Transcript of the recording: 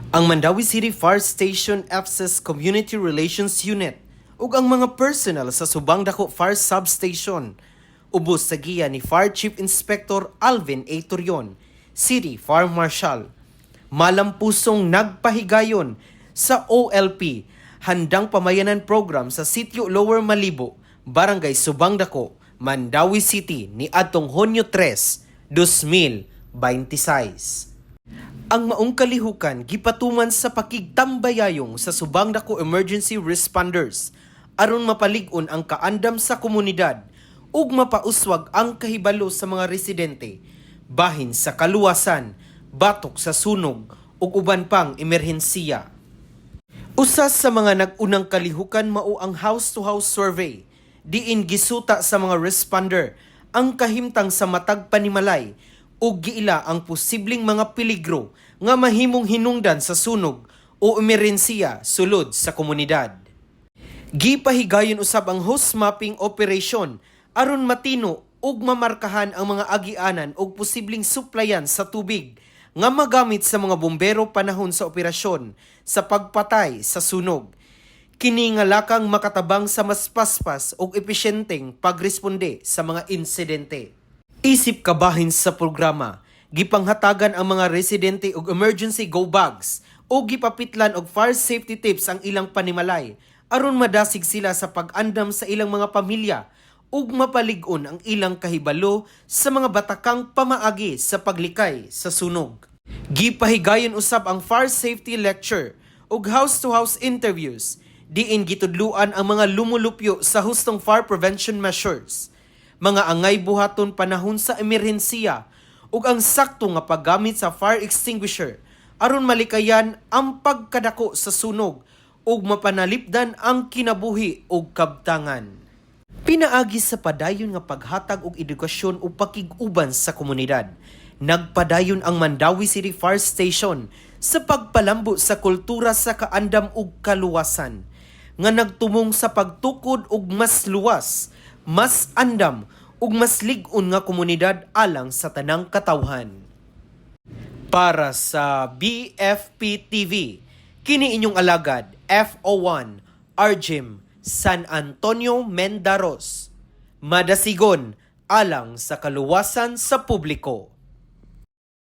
Ang Mandawi City Fire Station FSS Community Relations Unit ug ang mga personnel sa Subang Dako Fire Substation ubos sa giya ni Fire Chief Inspector Alvin A. Turion, City Fire Marshal. Malampusong nagpahigayon sa OLP Handang Pamayanan Program sa Sitio Lower Malibo, Barangay Subang Dako, Mandawi City ni adtong Hunyo 3, 2026. Ang maong kalihukan gipatuman sa pakigtambayayong sa Subang Dako Emergency Responders aron mapalig-on ang kaandam sa komunidad ug mapauswag ang kahibalo sa mga residente bahin sa kaluwasan, batok sa sunog ug uban pang emerhensiya. Usa sa mga nag-unang kalihukan mao ang house-to-house survey diin gisuta sa mga responder ang kahimtang sa matag panimalay ug giila ang posibleng mga peligro nga mahimong hinungdan sa sunog o emerhensiya sulod sa komunidad. Gipahigayon usab ang host mapping operation aron matino ug mamarkahan ang mga agianan ug posibleng suplayan sa tubig nga magamit sa mga bombero panahon sa operasyon sa pagpatay sa sunog. Kini nga lakang makatabang sa mas paspas ug epesyenteng pagresponde sa mga insidente. Isip kabahin sa programa, gipanghatagan ang mga residente og emergency go bags o gipapitlan og fire safety tips ang ilang panimalay aron madasig sila sa pag-andam sa ilang mga pamilya ug mapalig-on ang ilang kahibalo sa mga batakang pamaagi sa paglikay sa sunog. Gipahigayon usab ang fire safety lecture ug house-to-house interviews diin gitudluan ang mga lumulupyo sa hustong fire prevention measures, mga angay buhaton panahon sa emerhensiya ug ang sakto nga paggamit sa fire extinguisher aron malikayan ang pagkadako sa sunog ug mapanalipdan ang kinabuhi ug kabtangan. Pinaagi sa padayon nga paghatag og edukasyon ug pakig-uban sa komunidad, nagpadayon ang Mandawi City Fire Station sa pagpalambo sa kultura sa kaandam ug kaluwasan nga nagtumong sa pagtukod og mas luwas, mas andam ug mas lig-on nga komunidad alang sa tanang katawhan. Para sa BFP TV, kini inyong alagad FO1 Arjim San Antonio Mendaros, madasigon alang sa kaluwasan sa publiko.